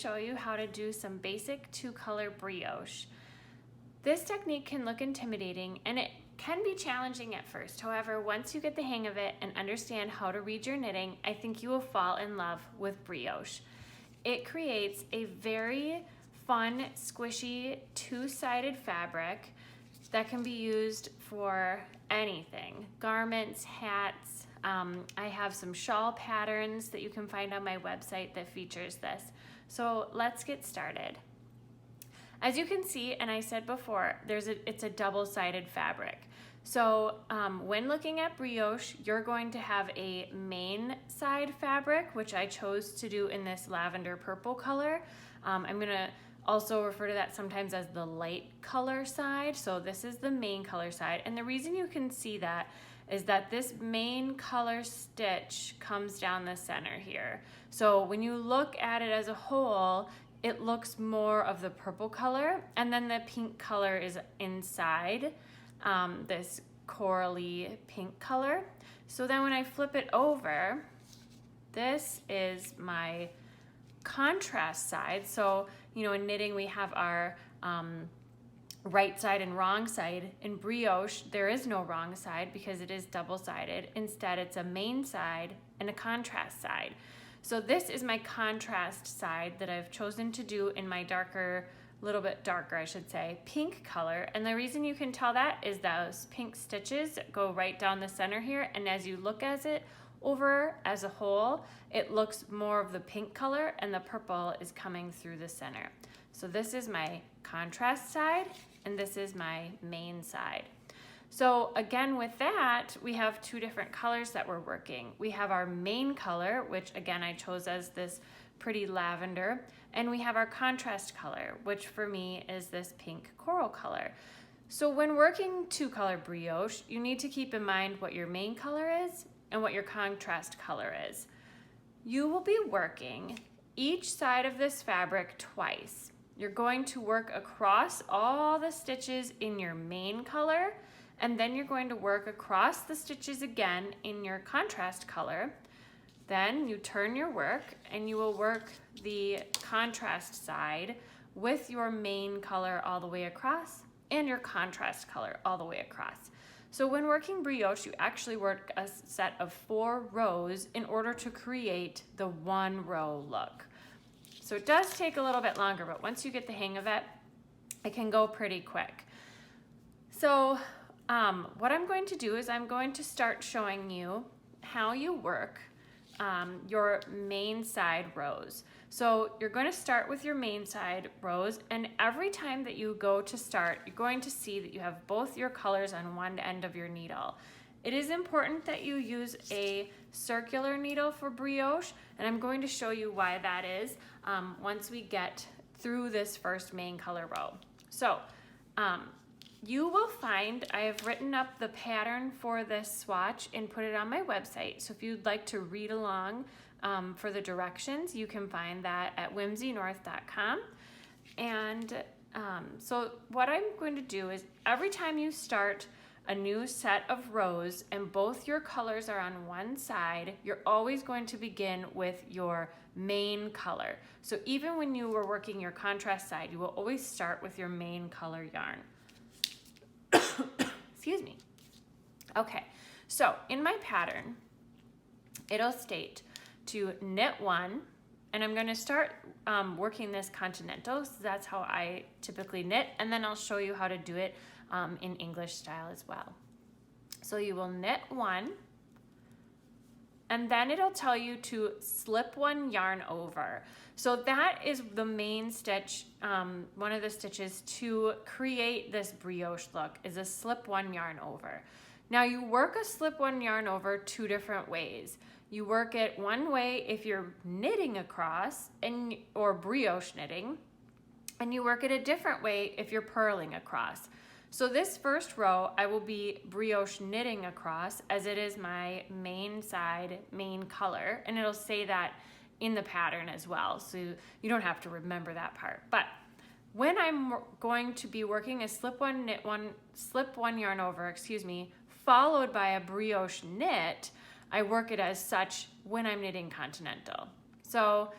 show you how to do some basic two-color brioche. This technique can look intimidating and it can be challenging at first. However, once you get the hang of it and understand how to read your knitting, I think you will fall in love with brioche. It creates a very fun, squishy, two-sided fabric that can be used for anything. Garments, hats. I have some shawl patterns that you can find on my website that features this. So let's get started. As you can see, and I said before, it's a double-sided fabric. So when looking at brioche, you're going to have a main side fabric, which I chose to do in this lavender purple color. I'm gonna also refer to that sometimes as the light color side. So this is the main color side. And the reason you can see that is that this main color stitch comes down the center here. So when you look at it as a whole, it looks more of the purple color, and then the pink color is inside this corally pink color. So then when I flip it over, this is my contrast side. So, you know, in knitting we have our right side and wrong side. In brioche, there is no wrong side because it is double-sided. Instead, it's a main side and a contrast side. So this is my contrast side that I've chosen to do in my darker, little bit darker, I should say, pink color. And the reason you can tell that is those pink stitches go right down the center here. And as you look at it over as a whole, it looks more of the pink color and the purple is coming through the center. So this is my contrast side and this is my main side. So again, with that, we have two different colors that we're working. We have our main color, which again, I chose as this pretty lavender, and we have our contrast color, which for me is this pink coral color. So when working two-color brioche, you need to keep in mind what your main color is and what your contrast color is. You will be working each side of this fabric twice. You're going to work across all the stitches in your main color, and then you're going to work across the stitches again in your contrast color. Then you turn your work and you will work the contrast side with your main color all the way across and your contrast color all the way across. So when working brioche, you actually work a set of 4 rows in order to create the 1-row look. So it does take a little bit longer, but once you get the hang of it, it can go pretty quick. So what I'm going to do is I'm going to start showing you how you work your main side rows. So you're going to start with your main side rows, and every time that you go to start, you're going to see that you have both your colors on one end of your needle. It is important that you use a circular needle for brioche, and I'm going to show you why that is once we get through this first main color row. So you will find I have written up the pattern for this swatch and put it on my website. So if you'd like to read along for the directions, you can find that at whimsynorth.com. And so what I'm going to do is every time you start a new set of rows and both your colors are on one side, you're always going to begin with your main color. So even when you were working your contrast side, you will always start with your main color yarn. Excuse me. Okay, so in my pattern, it'll state to knit 1, and I'm going to start working this continental, so that's how I typically knit, and then I'll show you how to do it in English style as well. So you will knit 1, and then it'll tell you to slip 1 yarn over. So that is the main stitch, one of the stitches to create this brioche look is a slip 1 yarn over. Now you work a slip 1 yarn over 2 different ways. You work it one way if you're knitting across or brioche knitting, and you work it a different way if you're purling across. So this first row, I will be brioche knitting across as it is my main side, main color, and it'll say that in the pattern as well, so you don't have to remember that part. But when I'm going to be working a slip 1 knit 1, slip 1 yarn over, followed by a brioche knit, I work it as such when I'm knitting continental. So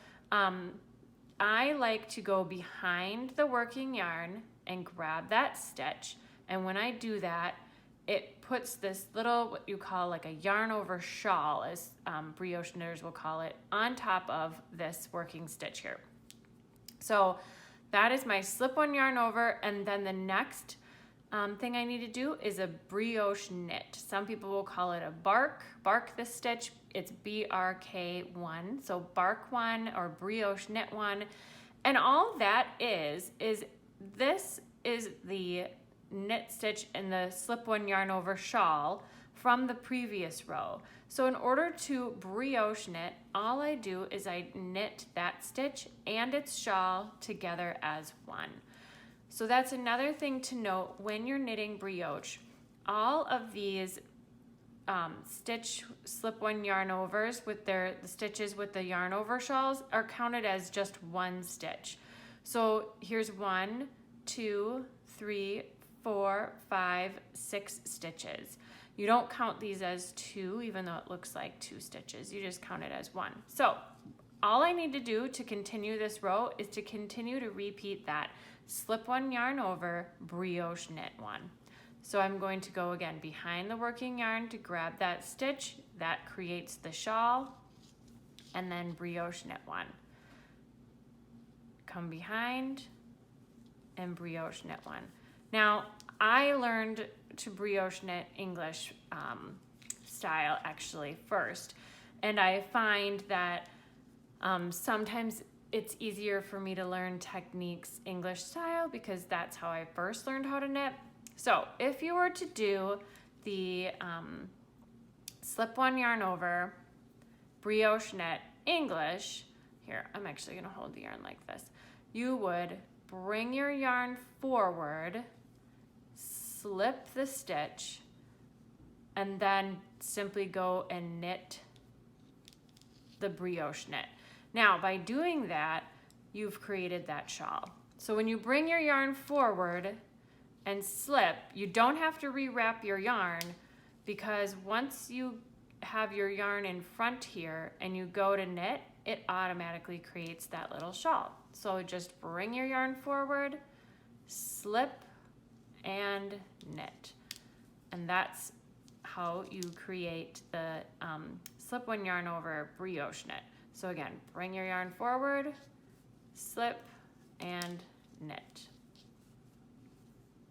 I like to go behind the working yarn and grab that stitch. And when I do that, it puts this little, what you call like a yarn over shawl, as brioche knitters will call it, on top of this working stitch here. So that is my slip-one yarn over, and then the next thing I need to do is a brioche knit. Some people will call it a bark this stitch. It's brk1, so bark one or brioche knit one. And all that is this is the knit stitch in the slip-one yarn over shawl from the previous row. So in order to brioche knit, all I do is I knit that stitch and its shawl together as one. So that's another thing to note when you're knitting brioche. All of these stitch slip-one yarn overs with the stitches with the yarn over shawls are counted as just one stitch. So here's 1, 2, 3, 4, 5, 6 stitches. You don't count these as 2, even though it looks like 2 stitches. You just count it as 1. So all I need to do to continue this row is to continue to repeat that slip-one yarn over, brioche knit one. So I'm going to go again behind the working yarn to grab that stitch. That creates the shawl, and then brioche knit one. Come behind and brioche knit one. Now, I learned to brioche knit English style actually first, and I find that sometimes it's easier for me to learn techniques English style because that's how I first learned how to knit. So if you were to do the slip-one yarn over, brioche knit English, here, I'm actually gonna hold the yarn like this. You would bring your yarn forward, slip the stitch, and then simply go and knit the brioche knit. Now, by doing that, you've created that shawl. So when you bring your yarn forward and slip, you don't have to rewrap your yarn, because once you have your yarn in front here and you go to knit, it automatically creates that little shawl. So just bring your yarn forward, slip, and knit. And that's how you create the slip-one yarn over brioche knit. So again, bring your yarn forward, slip, and knit.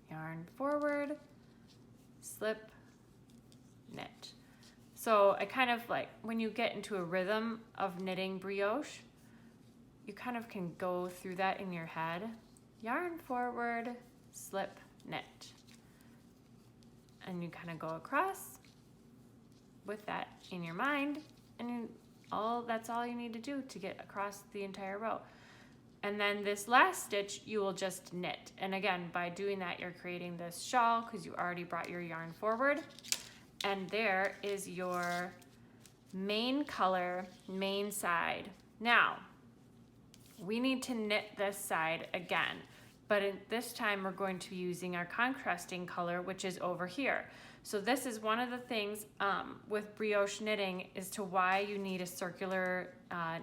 Yarn forward, slip, knit. So I kind of like, when you get into a rhythm of knitting brioche, you kind of can go through that in your head. Yarn forward, slip, knit. And you kind of go across with that in your mind, and that's all you need to do to get across the entire row. And then this last stitch you will just knit. And again, by doing that, you're creating this shawl because you already brought your yarn forward. And there is your main color, main side. Now, we need to knit this side again, but this time we're going to be using our contrasting color, which is over here. So this is one of the things with brioche knitting as to why you need a circular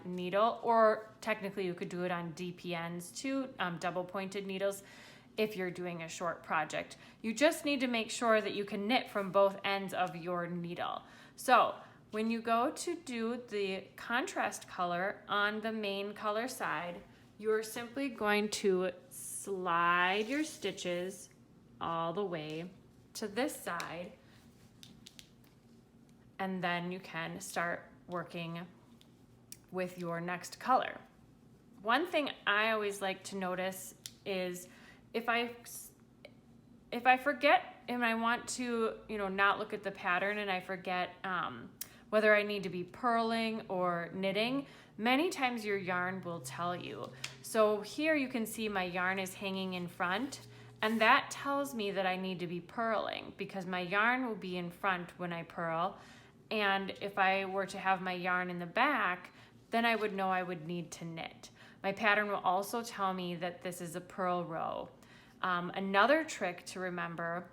needle, or technically you could do it on DPNs too, double pointed needles, if you're doing a short project. You just need to make sure that you can knit from both ends of your needle. So when you go to do the contrast color on the main color side, you're simply going to slide your stitches all the way to this side, and then you can start working with your next color. One thing I always like to notice is if I forget and I want to, not look at the pattern, and I forget whether I need to be purling or knitting, many times your yarn will tell you. So here you can see my yarn is hanging in front, and that tells me that I need to be purling because my yarn will be in front when I purl. And if I were to have my yarn in the back, then I would know I would need to knit. My pattern will also tell me that this is a purl row. Another trick to remember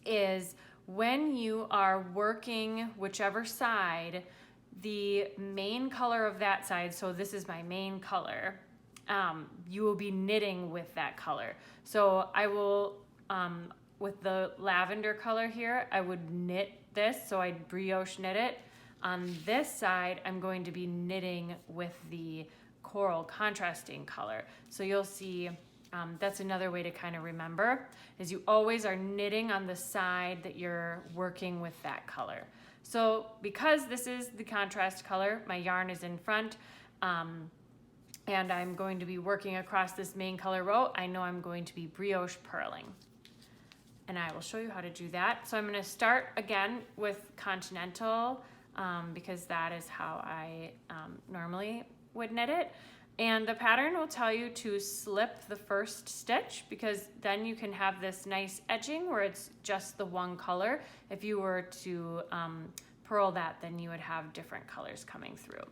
is when you are working whichever side, the main color of that side, so this is my main color, you will be knitting with that color. So I will, with the lavender color here, I would knit this, so I'd brioche knit it. On this side, I'm going to be knitting with the coral contrasting color. So you'll see, that's another way to kind of remember, is you always are knitting on the side that you're working with that color. So because this is the contrast color, my yarn is in front, and I'm going to be working across this main color row, I know I'm going to be brioche purling. And I will show you how to do that. So I'm going to start again with continental, because that is how I normally would knit it. And the pattern will tell you to slip the first stitch, because then you can have this nice edging where it's just the one color. If you were to purl that, then you would have different colors coming through.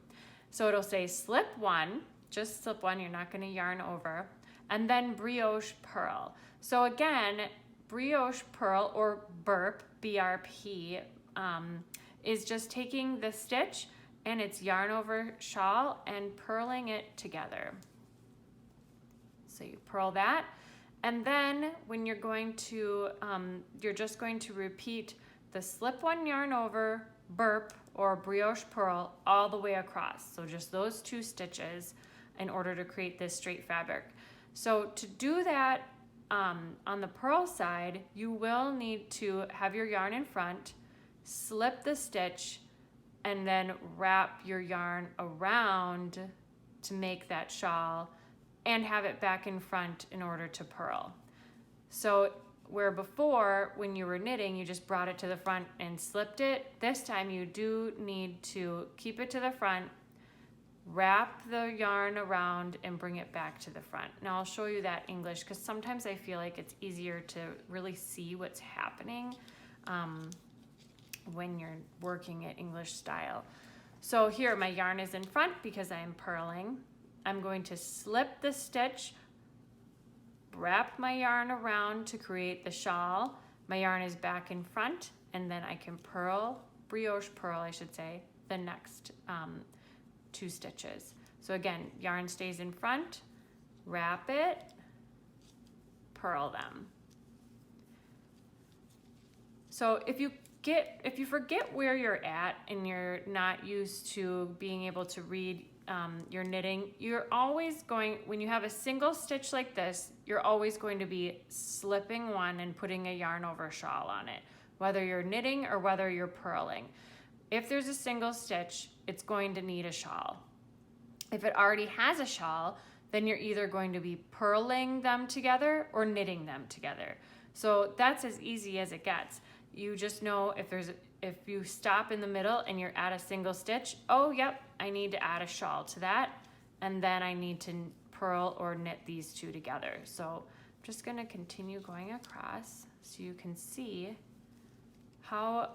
So it'll say slip one, just slip one, you're not going to yarn over, and then brioche purl. So again, brioche purl, or burp, BRP, is just taking the stitch and it's yarn over shawl and purling it together. So you purl that, and then when you're going to, you're just going to repeat the slip one, yarn over, burp, or brioche purl all the way across. So just those two stitches in order to create this straight fabric. So to do that, on the purl side, you will need to have your yarn in front, slip the stitch, and then wrap your yarn around to make that shawl and have it back in front in order to purl. So where before, when you were knitting, you just brought it to the front and slipped it, this time you do need to keep it to the front, wrap the yarn around, and bring it back to the front. Now I'll show you that English, because sometimes I feel like it's easier to really see what's happening when you're working it English style. So here my yarn is in front because I'm purling. I'm going to slip the stitch, wrap my yarn around to create the shawl. My yarn is back in front, and then I can purl, brioche purl I should say, the next two stitches. So again, yarn stays in front, wrap it, purl them. So if you forget where you're at and you're not used to being able to read your knitting, you're always going, when you have a single stitch like this, you're always going to be slipping one and putting a yarn over a shawl on it, whether you're knitting or whether you're purling. If there's a single stitch, it's going to need a shawl. If it already has a shawl, then you're either going to be purling them together or knitting them together. So that's as easy as it gets. You just know if you stop in the middle and you're at a single stitch, oh yep, I need to add a shawl to that, and then I need to purl or knit these two together. So I'm just going to continue going across so you can see how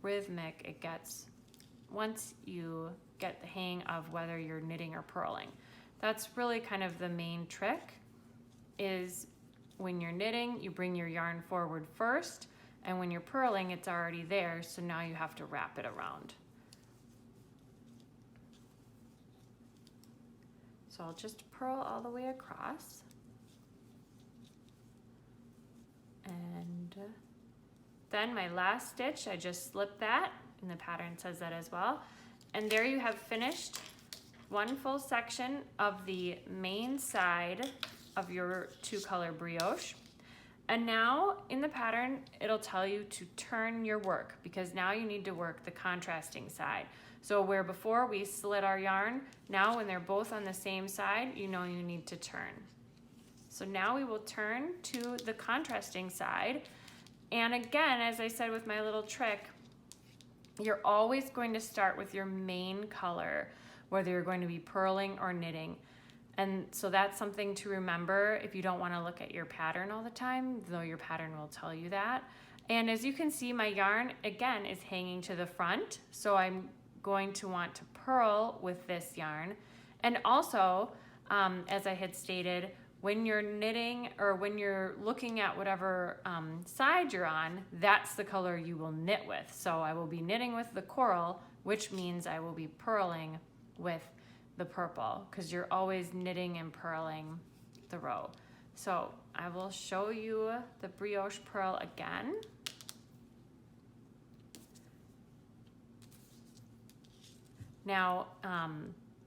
rhythmic it gets once you get the hang of whether you're knitting or purling. That's really kind of the main trick, is when you're knitting, you bring your yarn forward first, and when you're purling, it's already there, so now you have to wrap it around. So I'll just purl all the way across. And then my last stitch, I just slip that, and the pattern says that as well. And there you have finished one full section of the main side of your two-color brioche. And now in the pattern, it'll tell you to turn your work, because now you need to work the contrasting side. So where before we slit our yarn, now when they're both on the same side, you know you need to turn. So now we will turn to the contrasting side. And again, as I said with my little trick, you're always going to start with your main color, whether you're going to be purling or knitting. And so that's something to remember if you don't want to look at your pattern all the time, though your pattern will tell you that. And as you can see, my yarn, again, is hanging to the front. So I'm going to want to purl with this yarn. And also, as I had stated, when you're knitting or when you're looking at whatever side you're on, that's the color you will knit with. So I will be knitting with the coral, which means I will be purling with the purple, because you're always knitting and purling the row. So I will show you the brioche purl again. Now,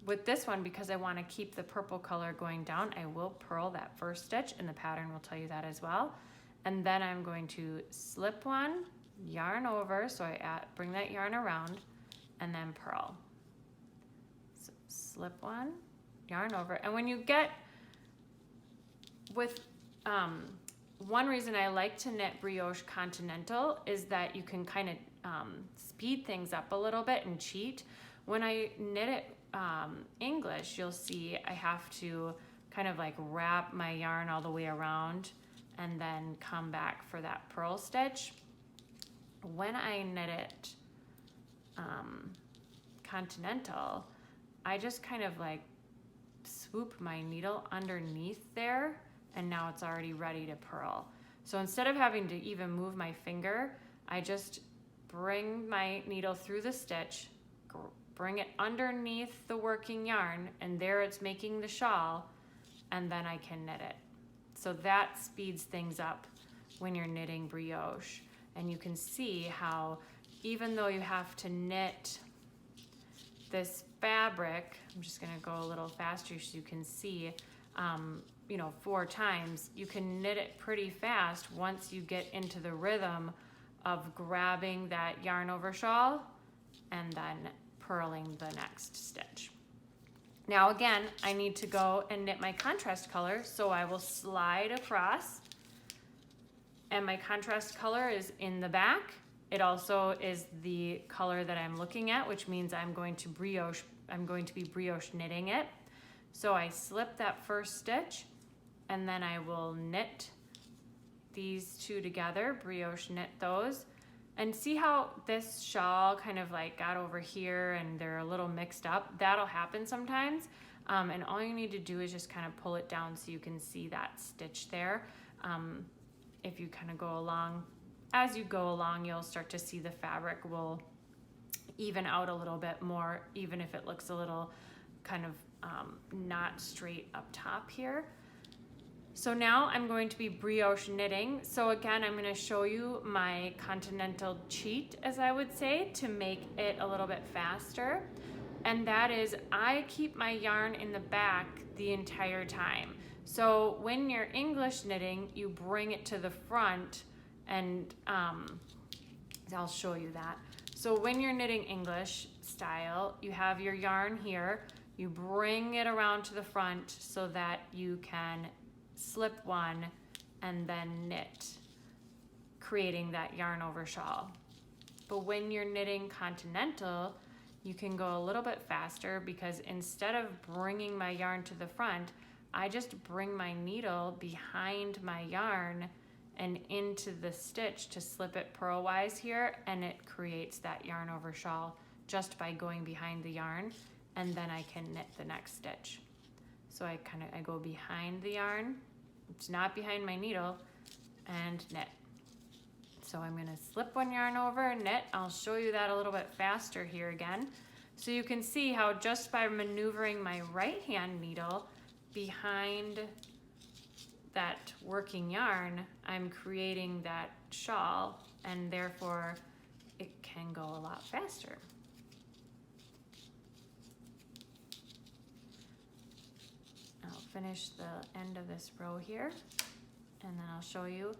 with this one, because I want to keep the purple color going down, I will purl that first stitch, and the pattern will tell you that as well. And then I'm going to slip one, yarn over, so I bring that yarn around, and then purl. So slip one, yarn over, and when you get with one reason I like to knit brioche continental is that you can kind of speed things up a little bit and cheat. When I knit it English, you'll see I have to kind of like wrap my yarn all the way around and then come back for that purl stitch. When I knit it continental, I just kind of like swoop my needle underneath there, and now it's already ready to purl. So instead of having to even move my finger, I just bring my needle through the stitch, bring it underneath the working yarn, and there it's making the shawl, and then I can knit it. So that speeds things up when you're knitting brioche. And you can see how even though you have to knit this fabric, I'm just gonna go a little faster so you can see, 4 times, you can knit it pretty fast once you get into the rhythm of grabbing that yarn over shawl and then purling the next stitch. Now again, I need to go and knit my contrast color, so I will slide across, and my contrast color is in the back. It also is the color that I'm looking at, which means I'm going to be brioche knitting it. So I slip that first stitch, and then I will knit these two together, brioche knit those. And see how this shawl kind of like got over here and they're a little mixed up? That'll happen sometimes. And all you need to do is just kind of pull it down so you can see that stitch there. If you kind of go along, as you go along, you'll start to see the fabric will even out a little bit more, even if it looks a little kind of not straight up top here. So now I'm going to be brioche knitting. So again, I'm going to show you my continental cheat, as I would say, to make it a little bit faster. And that is, I keep my yarn in the back the entire time. So when you're English knitting, you bring it to the front, and I'll show you that. So when you're knitting English style, you have your yarn here, you bring it around to the front so that you can slip one and then knit, creating that yarn over shawl. But when you're knitting continental, you can go a little bit faster, because instead of bringing my yarn to the front, I just bring my needle behind my yarn and into the stitch to slip it purlwise here, and it creates that yarn over shawl just by going behind the yarn, and then I can knit the next stitch. So I go behind the yarn, it's not behind my needle, and knit. So I'm gonna slip one yarn over, knit. I'll show you that a little bit faster here again. So you can see how just by maneuvering my right hand needle behind that working yarn, I'm creating that shawl, and therefore it can go a lot faster. I'll finish the end of this row here, and then I'll show you.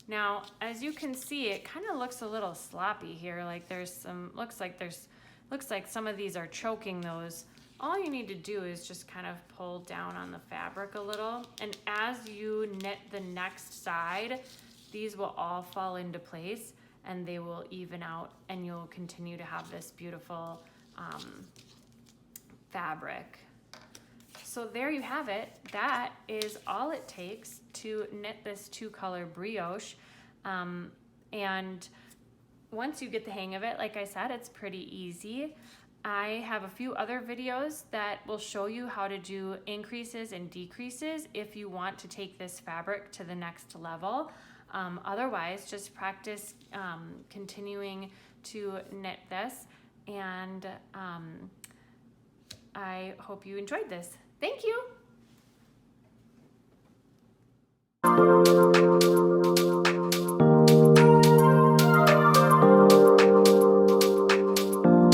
Now, as you can see, it kind of looks a little sloppy here. Like there's some, looks like some of these are choking those. All you need to do is just kind of pull down on the fabric a little, and as you knit the next side, these will all fall into place and they will even out, and you'll continue to have this beautiful fabric. So there you have it. That is all it takes to knit this 2-color brioche. And once you get the hang of it, like I said, it's pretty easy. I have a few other videos that will show you how to do increases and decreases if you want to take this fabric to the next level. Otherwise, just practice continuing to knit this, and I hope you enjoyed this. Thank you.